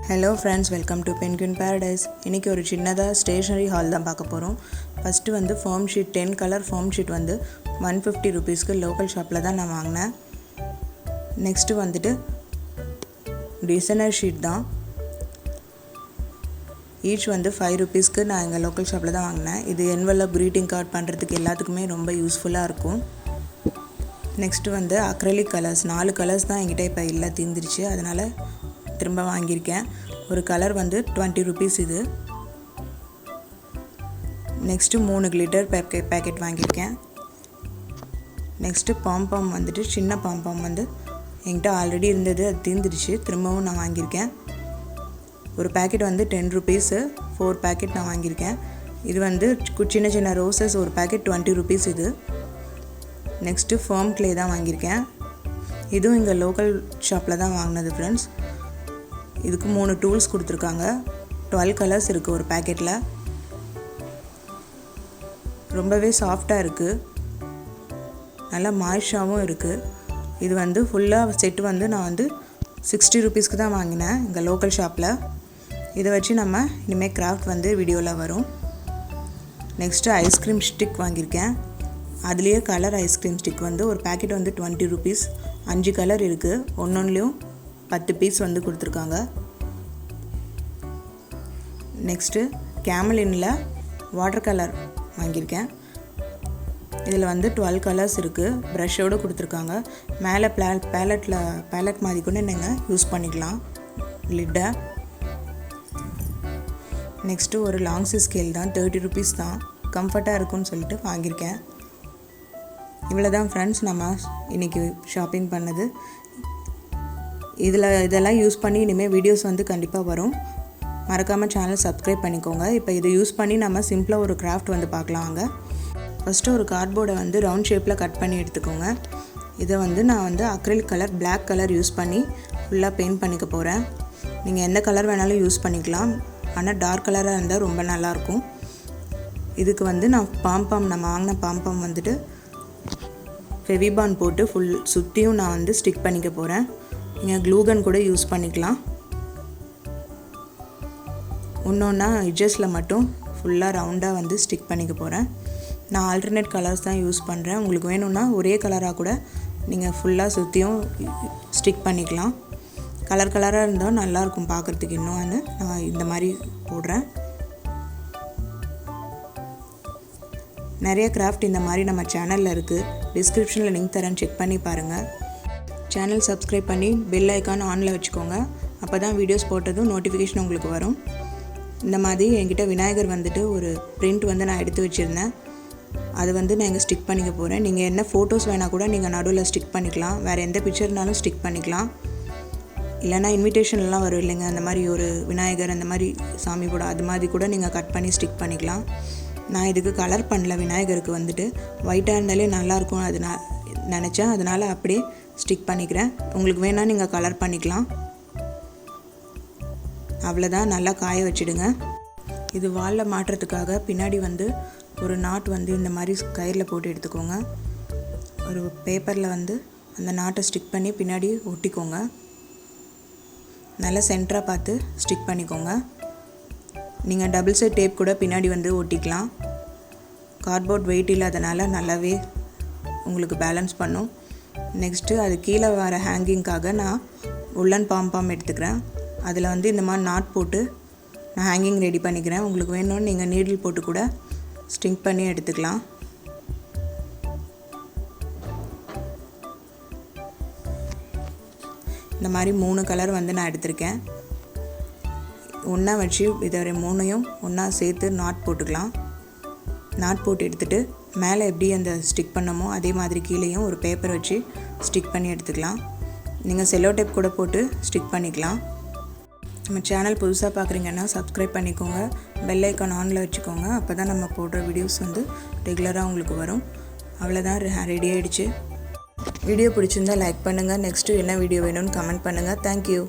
Hello friends, welcome to Penguin Paradise. இன்னைக்கு ஒரு சின்னதா ஸ்டேஷனரி ஹால் தான் பார்க்க போறோம். ஃபர்ஸ்ட் வந்து form sheet 10 colour form sheet வந்து 150 ரூபீஸ்க்கு லோக்கல் ஷாப்ல தான் நான் வாங்குனேன். நெக்ஸ்ட் வந்துட்டு டிசைனர் ஷீட் தான். ஈச் வந்து 5 ரூபீஸ்க்கு நான் எங்க லோக்கல் ஷாப்ல தான் வாங்குனேன். இது envelope greeting card பண்றதுக்கு எல்லாத்துக்குமே ரொம்ப யூஸ்ஃபுல்லா இருக்கும். நெக்ஸ்ட் வந்து அக்ரிலிக் கலர்ஸ் 4 கலர்ஸ் தான் என்கிட்ட இப்ப இல்ல தீந்துருச்சு. அதனால திரும்ப வாங்கியிருக்கேன். ஒரு கலர் வந்து 20 ரூபீஸ் இது. நெக்ஸ்ட் 3 கிளிட்டர் பேக்கெட் வாங்கியிருக்கேன். நெக்ஸ்ட் பாம்பாம் வந்துட்டு சின்ன பாம்பாம் வந்து என்கிட்ட ஆல்ரெடி இருந்தது, அது தீந்துருச்சு. திரும்பவும் நான் வாங்கியிருக்கேன். ஒரு பேக்கெட் வந்து 10 ரூபீஸ், 4 பேக்கெட் நான் வாங்கியிருக்கேன். இது வந்து சின்ன சின்ன ரோசஸ் ஒரு பேக்கெட் 20 ரூபீஸ் இது. நெக்ஸ்ட் ஃபார்ம் கிளே தான் வாங்கியிருக்கேன். இதுவும் இங்கே லோக்கல் ஷாப்பில் தான் வாங்கினது ஃப்ரெண்ட்ஸ். இதுக்கு 3 டூல்ஸ் கொடுத்துருக்காங்க. 12 கலர்ஸ் இருக்குது ஒரு பேக்கெட்டில். ரொம்பவே சாஃப்டாக இருக்குது, நல்லா மாய்ஸ்டாகவும் இருக்குது. இது வந்து ஃபுல்லாக செட் வந்து நான் வந்து 60 ரூபீஸ்க்கு தான் வாங்கினேன் இங்கே லோக்கல் ஷாப்பில். இதை வச்சு நம்ம இனிமேல் கிராஃப்ட் வந்து வீடியோவில் வரும். நெக்ஸ்ட்டு ஐஸ்கிரீம் ஸ்டிக் வாங்கியிருக்கேன். அதுலேயே கலர் ஐஸ்கிரீம் ஸ்டிக் வந்து ஒரு பேக்கெட் வந்து 20 ரூபீஸ். 5 கலர் இருக்குது, ஒன்றொன்றுலையும் 10 பீஸ் வந்து கொடுத்துருக்காங்க. நெக்ஸ்ட்டு கேமலினில் வாட்டர் கலர் வாங்கியிருக்கேன். இதில் வந்து 12 கலர்ஸ் இருக்குது, ப்ரஷ்ஷோடு கொடுத்துருக்காங்க. மேலே பேலட் மாதிரி கூட நீங்கள் யூஸ் பண்ணிக்கலாம் லிட்டை. நெக்ஸ்ட்டு ஒரு லாங்ஸி ஸ்கேல் தான், 30 ரூபீஸ் தான், கம்ஃபர்ட்டாக இருக்குன்னு சொல்லிட்டு வாங்கியிருக்கேன். இவ்வளோ தான் ஃப்ரெண்ட்ஸ் நம்ம இன்றைக்கி ஷாப்பிங் பண்ணது. இதெல்லாம் யூஸ் பண்ணி இனிமேல் வீடியோஸ் வந்து கண்டிப்பாக வரும். மறக்காமல் சேனல் சப்ஸ்கிரைப் பண்ணிக்கோங்க. இப்போ இதை யூஸ் பண்ணி நம்ம சிம்பிளாக ஒரு கிராஃப்ட் வந்து பார்க்கலாம் வாங்க. ஃபஸ்ட்டு ஒரு கார்ட்போர்டை வந்து ரவுண்ட் ஷேப்பில் கட் பண்ணி எடுத்துக்கோங்க. இதை வந்து நான் வந்து acrylic colour black colour use பண்ணி ஃபுல்லாக பெயிண்ட் பண்ணிக்க போகிறேன். நீங்கள் எந்த கலர் வேணாலும் யூஸ் பண்ணிக்கலாம், ஆனால் டார்க் கலராக இருந்தால் ரொம்ப நல்லாயிருக்கும். இதுக்கு வந்து நான் நம்ம வாங்கின பாம்பாம் வந்துட்டு ஃபெவிபான் போட்டு ஃபுல் சுற்றியும் நான் வந்து ஸ்டிக் பண்ணிக்க போகிறேன். நீங்கள் க்ளூகன் கூட யூஸ் பண்ணிக்கலாம். ஒன்றா எட்ஜஸில் மட்டும் ஃபுல்லாக ரவுண்டாக வந்து ஸ்டிக் பண்ணிக்க போகிறேன். நான் ஆல்டர்னேட் கலர்ஸ் தான் யூஸ் பண்ணுறேன். உங்களுக்கு வேணும்னா ஒரே கலராக கூட நீங்கள் ஃபுல்லாக சுற்றியும் ஸ்டிக் பண்ணிக்கலாம். கலராக இருந்தால் நல்லாயிருக்கும் பார்க்குறதுக்கு. இன்னும் நான் இந்த மாதிரி போடுறேன். நிறைய கிராஃப்ட் இந்த மாதிரி நம்ம சேனலில் இருக்குது, டிஸ்கிரிப்ஷனில் லிங்க் தரேன், செக் பண்ணி பாருங்கள். சேனல் சப்ஸ்கிரைப் பண்ணி பெல் ஐக்கான் ஆனில் வச்சுக்கோங்க. அப்போ தான் வீடியோஸ் போட்டதும் நோட்டிஃபிகேஷன் உங்களுக்கு வரும். இந்த மாதிரி என்கிட்ட விநாயகர் வந்துட்டு ஒரு பிரிண்ட் வந்து நான் எடுத்து வச்சுருந்தேன். அது வந்து நான் இங்கே ஸ்டிக் பண்ணிக்க போகிறேன். நீங்கள் என்ன ஃபோட்டோஸ் வேணால் கூட நீங்கள் நடுவில் ஸ்டிக் பண்ணிக்கலாம். வேறு எந்த பிக்சர்னாலும் ஸ்டிக் பண்ணிக்கலாம். இல்லைனா இன்விடேஷன்லாம் வரும் இல்லைங்க, அந்த மாதிரி ஒரு விநாயகர் அந்த மாதிரி சாமி கூட அது மாதிரி கூட நீங்கள் கட் பண்ணி ஸ்டிக் பண்ணிக்கலாம். நான் இதுக்கு கலர் பண்ணல. விநாயகருக்கு வந்துட்டு ஒயிட்டாக இருந்தாலே நல்லாயிருக்கும் அது நான் நினச்சேன், அதனால் அப்படியே ஸ்டிக் பண்ணிக்கிறேன். உங்களுக்கு வேணால் நீங்கள் கலர் பண்ணிக்கலாம். அவ்வளோதான், நல்லா காய வச்சுடுங்க. இது வாலில் மாட்டுறதுக்காக பின்னாடி வந்து ஒரு நாட் வந்து இந்த மாதிரி கயிறில் போட்டு எடுத்துக்கோங்க. ஒரு பேப்பரில் வந்து அந்த நாட்டை ஸ்டிக் பண்ணி பின்னாடி ஒட்டிக்கோங்க. நல்லா சென்டராக பார்த்து ஸ்டிக் பண்ணிக்கோங்க. நீங்கள் டபுள் சைட் டேப் கூட பின்னாடி வந்து ஒட்டிக்கலாம். கார்ட்போர்ட் வெயிட் இல்லாதனால நல்லாவே உங்களுக்கு பேலன்ஸ் பண்ணும். நெக்ஸ்ட்டு அது கீழே வர ஹேங்கிங்காக நான் உள்ளன் பாம்பாம் எடுத்துக்கிறேன். அதில் வந்து இந்த மாதிரி நாட் போட்டு நான் ஹேங்கிங் ரெடி பண்ணிக்கிறேன். உங்களுக்கு வேணும்னு நீங்கள் நீடில் போட்டு கூட ஸ்டிக் பண்ணி எடுத்துக்கலாம். இந்த மாதிரி 3 கலர் வந்து நான் எடுத்திருக்கேன். ஒன்றா வச்சு இதை 3ஐயும் ஒன்றா சேர்த்து நாட் போட்டுக்கலாம். நாட் போட்டு எடுத்துகிட்டு மேலே எப்படி அந்த ஸ்டிக் பண்ணமோ அதே மாதிரி கீழேயும் ஒரு பேப்பர் வச்சு ஸ்டிக் பண்ணி எடுத்துக்கலாம். நீங்கள் செல்லோ டேப் கூட போட்டு ஸ்டிக் பண்ணிக்கலாம். நம்ம சேனல் புதுசாக பார்க்குறீங்கன்னா சப்ஸ்கிரைப் பண்ணிக்கோங்க, பெல் ஐக்கான் ஆனில் வச்சுக்கோங்க. அப்போ தான் நம்ம போடுற வீடியோஸ் வந்து ரெகுலராக உங்களுக்கு வரும். அவ்வளோதான், ரெடி ஆகிடுச்சு. வீடியோ பிடிச்சிருந்தால் லைக் பண்ணுங்கள். நெக்ஸ்ட்டு என்ன வீடியோ வேணும்னு கமெண்ட் பண்ணுங்கள். தேங்க்யூ.